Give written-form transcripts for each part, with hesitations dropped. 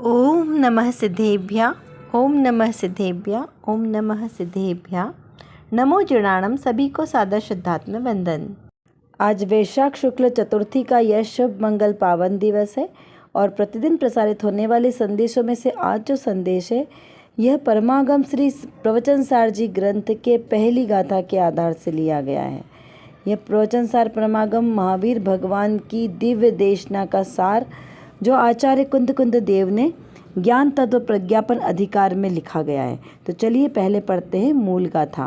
ओम नमः सिद्धेभ्य। ओम नमः सिद्धेभ्य। ओम नमः सिद्धेभ्य। नमो जनाणम। सभी को सादर श्रद्धात्म वंदन। आज वैशाख शुक्ल चतुर्थी का यह शुभ मंगल पावन दिवस है और प्रतिदिन प्रसारित होने वाले संदेशों में से आज जो संदेश है यह परमागम श्री प्रवचन सार जी ग्रंथ के पहली गाथा के आधार से लिया गया है। यह प्रवचन सार परमागम महावीर भगवान की दिव्य देशना का सार जो आचार्य कुंद देव ने ज्ञान तत्व प्रज्ञापन अधिकार में लिखा गया है। तो चलिए पहले पढ़ते हैं मूल गाथा।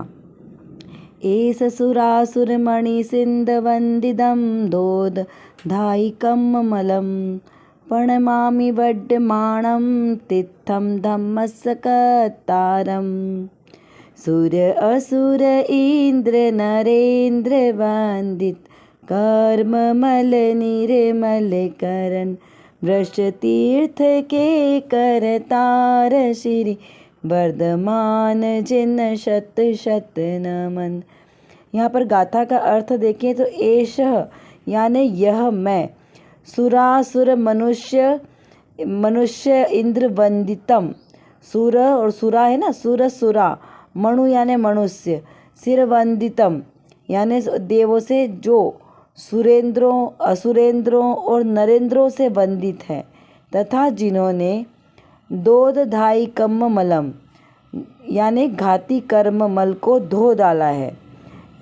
एस सुरासुरमणि सिंध वंदिदम दोद धायिकम मलम प्रणमामि वड्डमाणम तित्थम धम्मस्सकतारम सुर असुर इंद्र नरेंद्र वंदित कर्म मल निर्मल करण वृष तीर्थ के करतार श्री वर्धमान जिन शत शत नमन। यहाँ पर गाथा का अर्थ देखें तो एष यानी यह मैं, सुरासुर मनुष्य इंद्र वंदितम, सुर और सुरा है ना, सुर सुरा, मणु यानी मनुष्य, सिर वंदितम यानी देवों से जो सुरेंद्रों असुरेंद्रों और नरेंद्रों से वंदित है, तथा जिन्होंने दोदधाई कम्म मलम यानी घाती कर्म मल को धो डाला है,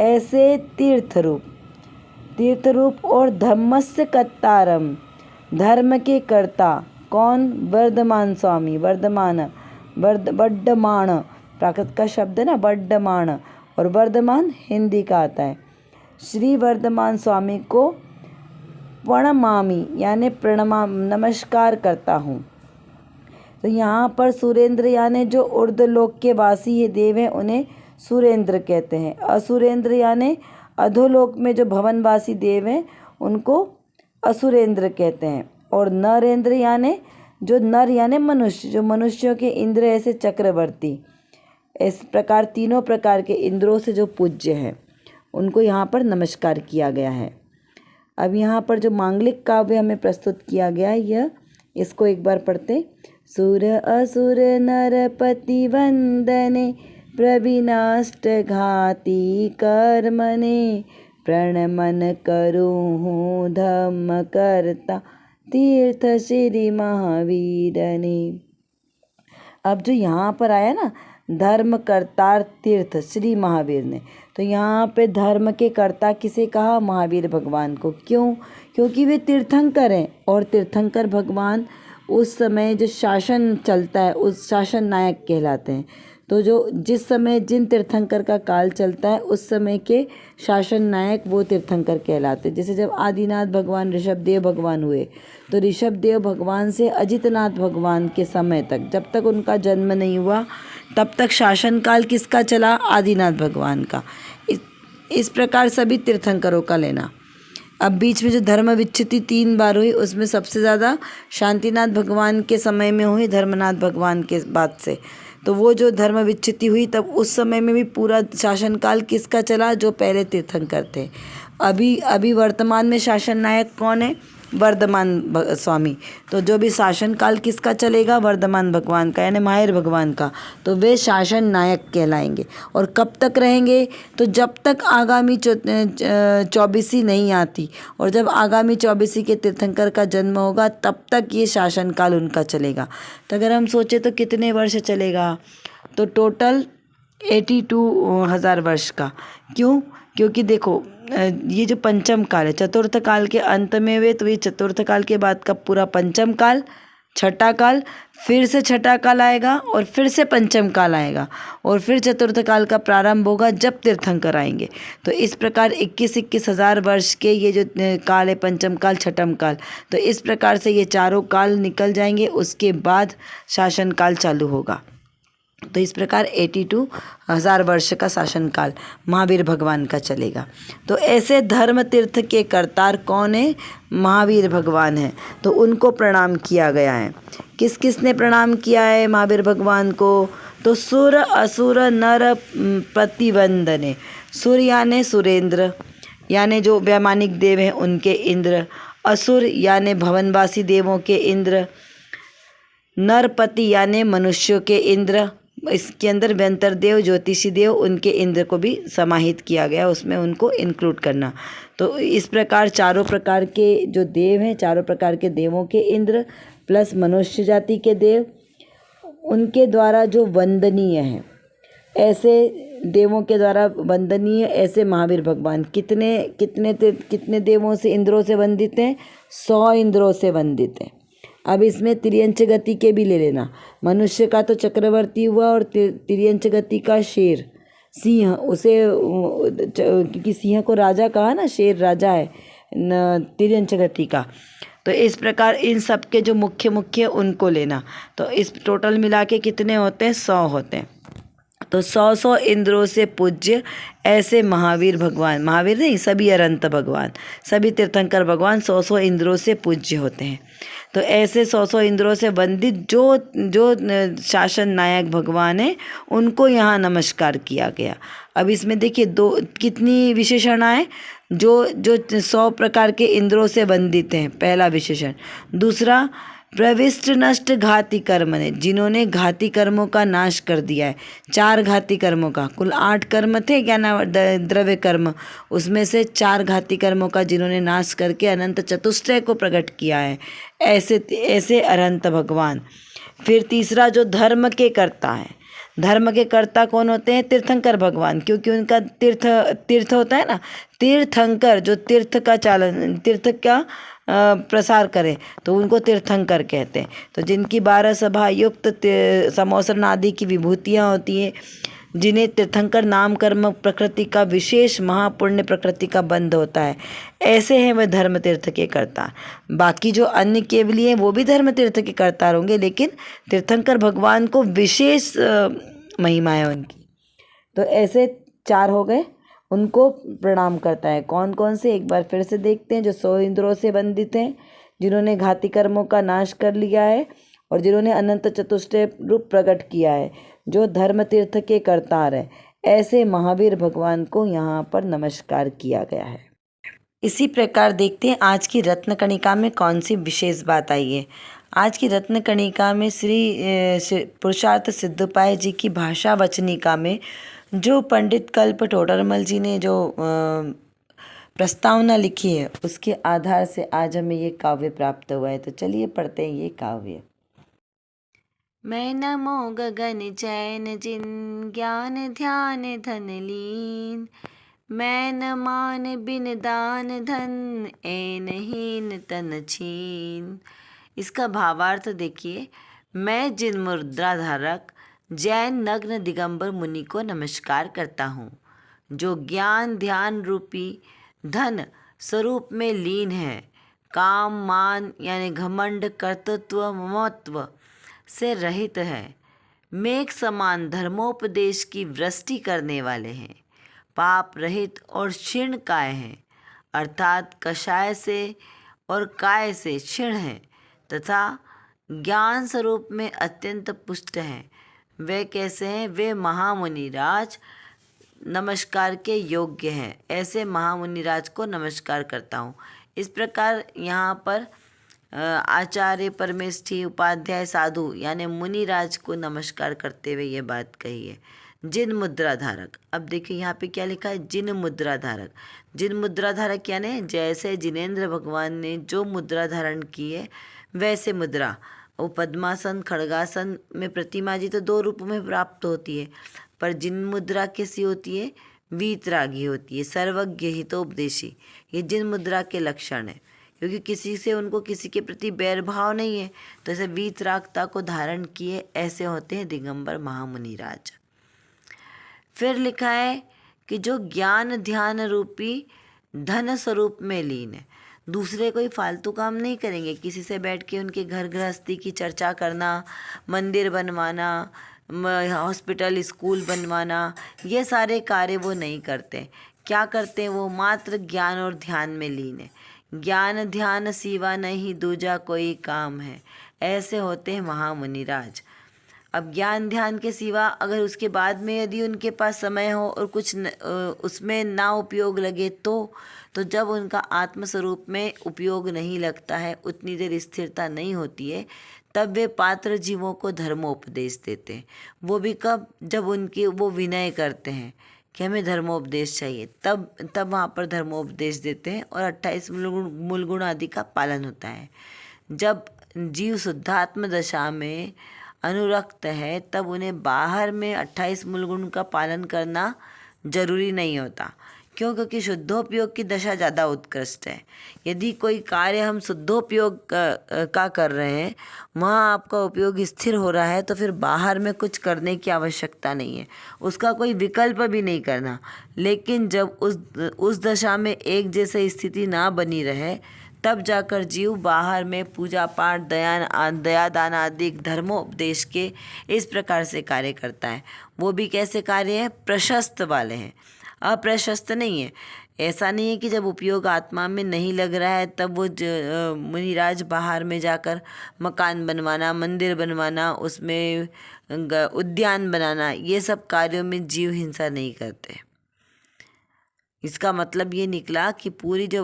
ऐसे तीर्थ रूप और धम्मस्य कत्तारम धर्म के कर्ता कौन, वर्धमान स्वामी, वर्धमान प्राकृत का शब्द है ना, वर्धमान, और वर्धमान हिंदी का आता है। श्री वर्धमान स्वामी को प्रणमामि यानी नमस्कार करता हूँ। तो यहाँ पर सुरेंद्र यानी जो ऊर्ध्वलोक के वासी ये देव हैं उन्हें सुरेंद्र कहते हैं। असुरेंद्र यानी अधोलोक में जो भवनवासी देव हैं उनको असुरेंद्र कहते हैं। और नरेंद्र यानी जो नर यानी मनुष्य, जो मनुष्यों के इंद्र ऐसे चक्रवर्ती, इस प्रकार तीनों प्रकार के इंद्रों से जो पूज्य हैं उनको यहाँ पर नमस्कार किया गया है। अब यहाँ पर जो मांगलिक काव्य हमें प्रस्तुत किया गया है यह, इसको एक बार पढ़ते। सुर असुर नरपति वंदने प्रविनाष्ट घाती कर्मने प्रणमन करूँ धम्म करता तीर्थ श्री महावीरने। अब जो यहाँ पर आया ना धर्म करतार तीर्थ श्री महावीर ने, तो यहाँ पे धर्म के कर्ता किसे कहा, महावीर भगवान को। क्यों? क्योंकि वे तीर्थंकर हैं और तीर्थंकर भगवान उस समय जो शासन चलता है उस शासन नायक कहलाते हैं। तो जो जिस समय जिन तीर्थंकर का काल चलता है उस समय के शासन नायक वो तीर्थंकर कहलाते हैं। जैसे जब आदिनाथ भगवान ऋषभदेव भगवान हुए तो ऋषभदेव भगवान से अजितनाथ भगवान के समय तक, जब तक उनका जन्म नहीं हुआ तब तक शासनकाल किसका चला, आदिनाथ भगवान का। इस प्रकार सभी तीर्थंकरों का लेना। अब बीच में जो धर्म विच्छिति 3 बार हुई उसमें सबसे ज़्यादा शांतिनाथ भगवान के समय में हुई, धर्मनाथ भगवान के बाद से। तो वो जो धर्म विच्छिति हुई तब उस समय में भी पूरा शासनकाल किसका चला, जो पहले तीर्थंकर थे। अभी वर्तमान में शासन नायक कौन है, वर्धमान स्वामी। तो जो भी शासनकाल किसका चलेगा, वर्धमान भगवान का यानी महावीर भगवान का, तो वे शासन नायक कहलाएंगे। और कब तक रहेंगे, तो जब तक आगामी 24वीं नहीं आती, और जब आगामी 24वीं के तीर्थंकर का जन्म होगा तब तक ये शासनकाल उनका चलेगा। तो अगर हम सोचें तो कितने वर्ष चलेगा, तो टोटल 82,000 वर्ष का। क्यों? क्योंकि देखो ये जो पंचम काल है, चतुर्थ काल के अंत में हुए, तो ये चतुर्थ काल के बाद का पूरा पंचम काल, छठा काल, फिर से छठा काल आएगा और फिर से पंचम काल आएगा और फिर चतुर्थ काल का प्रारंभ होगा जब तीर्थंकर आएंगे। तो इस प्रकार 21,000 वर्ष के ये जो काल है, पंचम काल, छठम काल, तो इस प्रकार से ये चारों काल निकल जाएंगे, उसके बाद शासन काल चालू होगा। तो इस प्रकार 82,000 वर्ष का शासनकाल महावीर भगवान का चलेगा। तो ऐसे धर्म तीर्थ के करतार कौन है, महावीर भगवान है। तो उनको प्रणाम किया गया है। किस किस ने प्रणाम किया है महावीर भगवान को, तो सुर असुर नर प्रतिवंदने। सुर यानी सुरेंद्र यानी जो वैमानिक देव हैं उनके इंद्र, असुर यानी भवनवासी देवों के इंद्र, नरपति यानी मनुष्यों के इंद्र, इसके अंदर व्यंतर देव, ज्योतिषी देव, उनके इंद्र को भी समाहित किया गया, उसमें उनको इंक्लूड करना। तो इस प्रकार चारों प्रकार के जो देव हैं, चारों प्रकार के देवों के इंद्र प्लस मनुष्य जाति के देव, उनके द्वारा जो वंदनीय हैं, ऐसे देवों के द्वारा वंदनीय ऐसे महावीर भगवान कितने देवों से, इंद्रों से वंदित हैं? 100 इंद्रों से वंदित हैं। अब इसमें तिर्यंच गति के भी ले लेना। मनुष्य का तो चक्रवर्ती हुआ और तिर्यंच गति का शेर, सिंह, उसे क्योंकि सिंह को राजा कहा ना, शेर राजा है तिर्यंच गति का। तो इस प्रकार इन सब के जो मुख्य उनको लेना। तो इस टोटल मिला के कितने होते हैं? 100 होते हैं। तो 100 इंद्रों से पूज्य ऐसे महावीर भगवान, महावीर नहीं, सभी अनंत भगवान, सभी तीर्थंकर भगवान 100 इंद्रों से पूज्य होते हैं। तो ऐसे 100 इंद्रों से वंदित जो शासन नायक भगवान है, उनको यहाँ नमस्कार किया गया। अब इसमें देखिए कितनी विशेषणाएं, जो 100 प्रकार के इंद्रों से वंदित हैं, पहला विशेषण। दूसरा, प्रविष्ट नष्ट घाती कर्म ने, जिन्होंने घाती कर्मों का नाश कर दिया है। 4 घाती कर्मों का, कुल 8 कर्म थे द्रव्य कर्म, उसमें से 4 घाती कर्मों का जिन्होंने नाश करके अनंत चतुष्टय को प्रकट किया है, ऐसे अनंत भगवान। फिर तीसरा, जो धर्म के कर्ता है। धर्म के कर्ता कौन होते हैं? तीर्थंकर भगवान, क्योंकि उनका तीर्थ होता है ना, तीर्थंकर, जो तीर्थ का प्रसार करें तो उनको तीर्थंकर कहते हैं। तो जिनकी 12 सभा युक्त समोसरण आदि की विभूतियाँ होती हैं, जिन्हें तीर्थंकर नाम कर्म प्रकृति का विशेष महापुण्य प्रकृति का बंध होता है, ऐसे हैं वह धर्म तीर्थ के कर्ता। बाकी जो अन्य केवली हैं वो भी धर्म तीर्थ के कर्ता होंगे, लेकिन तीर्थंकर भगवान को विशेष महिमा है उनकी। तो ऐसे 4 हो गए, उनको प्रणाम करता है। कौन कौन से, एक बार फिर से देखते हैं। जो 100 इंद्रों से वंदित हैं, जिन्होंने घाती कर्मों का नाश कर लिया है और जिन्होंने अनंत चतुष्टय रूप प्रकट किया है, जो धर्म तीर्थ के करतार है, ऐसे महावीर भगवान को यहाँ पर नमस्कार किया गया है। इसी प्रकार देखते हैं आज की रत्न कणिका में कौन सी विशेष बात आई है। आज की रत्न कणिका में श्री पुरुषार्थ सिद्धोपाय जी की भाषा वचनिका में जो पंडित कल्प टोडरमल जी ने जो प्रस्तावना लिखी है, उसके आधार से आज हमें ये काव्य प्राप्त हुआ है। तो चलिए पढ़ते हैं ये काव्य। मैं नमो गगन चैन जिन ज्ञान ध्यान धन लीन, मैं न मान बिन दान धन ऐन हीन तन छीन। इसका भावार्थ देखिए। मैं जिन मुद्रा धारक जैन नग्न दिगंबर मुनि को नमस्कार करता हूँ, जो ज्ञान ध्यान रूपी धन स्वरूप में लीन है, काम मान यानी घमंड कर्तृत्व ममत्व से रहित है, मेघ समान धर्मोपदेश की वृष्टि करने वाले हैं, पाप रहित और क्षीण काय हैं, अर्थात कषाय से और काय से क्षीण हैं, तथा ज्ञान स्वरूप में अत्यंत पुष्ट हैं। वे कैसे हैं? वे महामुनिराज नमस्कार के योग्य हैं। ऐसे महामुनिराज को नमस्कार करता हूँ। इस प्रकार यहाँ पर आचार्य परमेष्ठी उपाध्याय साधु यानी मुनिराज को नमस्कार करते हुए ये बात कही है। जिन मुद्रा धारक, अब देखिए यहाँ पे क्या लिखा है? जिन मुद्रा धारक। जिन मुद्रा धारक यानी जैसे जिनेंद्र भगवान ने जो मुद्रा धारण की है वैसे मुद्रा, वो पद्मासन खड़गासन में प्रतिमा जी तो 2 रूप में प्राप्त होती है, पर जिन मुद्रा कैसी होती है? वीतरागी होती है, सर्वज्ञ हितोपदेशी। ये जिन मुद्रा के लक्षण है, क्योंकि किसी से उनको किसी के प्रति बैर भाव नहीं है, तो ऐसे वीतरागता को धारण किए ऐसे होते हैं दिगंबर महामुनिराज। फिर लिखा है कि जो ज्ञान ध्यान रूपी धन स्वरूप में लीन है, दूसरे कोई फालतू काम नहीं करेंगे। किसी से बैठ के उनके घर गृहस्थी की चर्चा करना, मंदिर बनवाना, हॉस्पिटल स्कूल बनवाना, ये सारे कार्य वो नहीं करते। क्या करते हैं? वो मात्र ज्ञान और ध्यान में लीन है। ज्ञान ध्यान सिवा नहीं दूजा कोई काम है, ऐसे होते हैं महामुनिराज। अब ज्ञान ध्यान के सिवा अगर उसके बाद में यदि उनके पास समय हो और कुछ उसमें ना उपयोग लगे तो जब उनका आत्मस्वरूप में उपयोग नहीं लगता है, उतनी देर स्थिरता नहीं होती है, तब वे पात्र जीवों को धर्मोपदेश देते हैं। वो भी कब? जब उनकी वो विनय करते हैं कि हमें धर्मोपदेश चाहिए, तब वहाँ पर धर्मोपदेश देते हैं और 28 मूलगुण आदि का पालन होता है। जब जीव शुद्धात्म दशा में अनुरक्त है तब उन्हें बाहर में 28 मूलगुण का पालन करना जरूरी नहीं होता। क्यों? क्योंकि शुद्धोपयोग की दशा ज़्यादा उत्कृष्ट है। यदि कोई कार्य हम शुद्धोपयोग का कर रहे हैं, वहाँ आपका उपयोग स्थिर हो रहा है, तो फिर बाहर में कुछ करने की आवश्यकता नहीं है, उसका कोई विकल्प भी नहीं करना। लेकिन जब उस दशा में एक जैसे स्थिति ना बनी रहे, तब जाकर जीव बाहर में पूजा पाठ, दया दान आदि धर्मोपदेश के इस प्रकार से कार्य करता है। वो भी कैसे कार्य है? प्रशस्त वाले हैं, अप्रशस्त नहीं है। ऐसा नहीं है कि जब उपयोग आत्मा में नहीं लग रहा है तब वो मुनिराज बाहर में जाकर मकान बनवाना, मंदिर बनवाना, उसमें उद्यान बनाना, ये सब कार्यों में जीव हिंसा नहीं करते। इसका मतलब ये निकला कि पूरी जो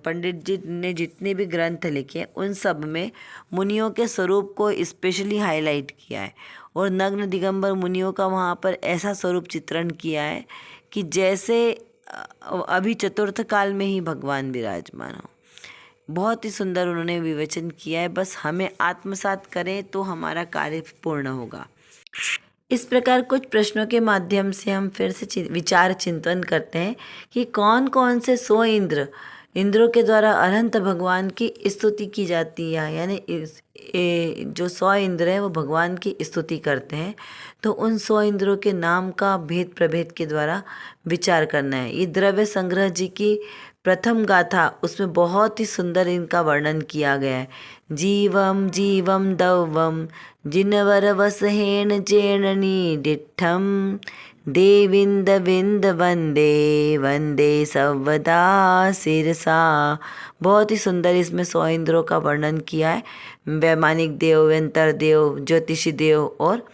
पंडित जी ने जितने भी ग्रंथ लिखे उन सब में मुनियों के स्वरूप को स्पेशली हाईलाइट किया है और नग्न दिगंबर मुनियों का वहाँ पर ऐसा स्वरूप चित्रण किया है कि जैसे अभी चतुर्थ काल में ही भगवान विराजमान हो। बहुत ही सुंदर उन्होंने विवेचन किया है। बस हमें आत्मसात करें तो हमारा कार्य पूर्ण होगा। इस प्रकार कुछ प्रश्नों के माध्यम से हम फिर से विचार चिंतन करते हैं कि कौन कौन से 100 इंद्रों के द्वारा अनंत भगवान की स्तुति की जाती है। यानी जो 100 इंद्र हैं वो भगवान की स्तुति करते हैं, तो उन 100 इंद्रों के नाम का भेद प्रभेद के द्वारा विचार करना है। ये द्रव्य संग्रह जी की प्रथम गाथा, उसमें बहुत ही सुंदर इनका वर्णन किया गया है। जीवम जीवम दवम जिनवर वसहेण जेणनी डिठम देविंद विंद वंदे वंदे सर्वदा सिरसा। बहुत ही सुंदर इसमें 100 इंद्रों का वर्णन किया है। वैमानिक देव, व्यंतर देव, ज्योतिषी देव और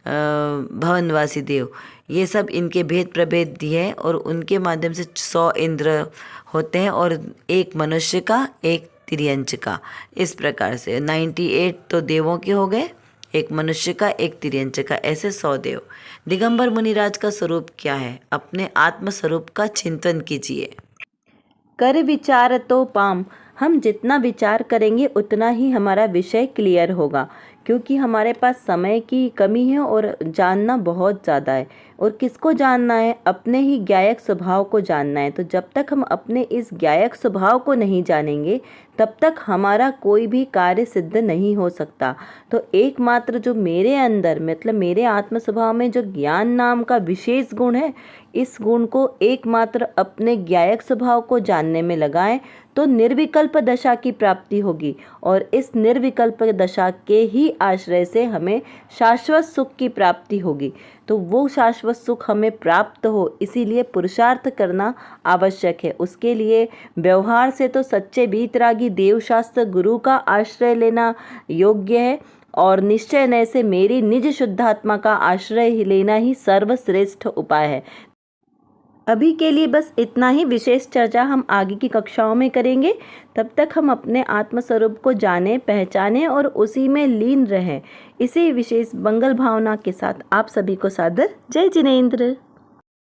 भवनवासी देव, ये सब इनके भेद प्रभेद दिए हैं और उनके माध्यम से 100 इंद्र होते हैं और एक मनुष्य का, एक तिर्यंच का। इस प्रकार से 98 तो देवों के हो गए, एक मनुष्य का, एक तिर्यंच का, ऐसे 100 देव। दिगंबर मुनिराज का स्वरूप क्या है? अपने आत्म स्वरूप का चिंतन कीजिए। कर विचार तो पाम, हम जितना विचार करेंगे उतना ही हमारा विषय क्लियर होगा, क्योंकि हमारे पास समय की कमी है और जानना बहुत ज़्यादा है। और किसको जानना है? अपने ही ज्ञायक स्वभाव को जानना है। तो जब तक हम अपने इस ज्ञायक स्वभाव को नहीं जानेंगे तब तक हमारा कोई भी कार्य सिद्ध नहीं हो सकता। तो एकमात्र जो मेरे अंदर, मतलब मेरे आत्म स्वभाव में जो ज्ञान नाम का विशेष गुण है, इस गुण को एकमात्र अपने ज्ञायक स्वभाव को जानने में लगाएं तो निर्विकल्प दशा की प्राप्ति होगी। और इस निर्विकल्प दशा के ही आश्रय से हमें शाश्वत सुख की प्राप्ति होगी। तो वो शाश्वत सुख हमें प्राप्त हो, इसीलिए पुरुषार्थ करना आवश्यक है। उसके लिए व्यवहार से तो सच्चे वीतरागी देवशास्त्र गुरु का आश्रय लेना योग्य है और निश्चय नय से मेरी निज शुद्धात्मा का आश्रय लेना ही सर्वश्रेष्ठ उपाय है। अभी के लिए बस इतना ही। विशेष चर्चा हम आगे की कक्षाओं में करेंगे। तब तक हम अपने आत्मस्वरूप को जानें, पहचानें और उसी में लीन रहें। इसी विशेष मंगल भावना के साथ आप सभी को सादर जय जिनेंद्र।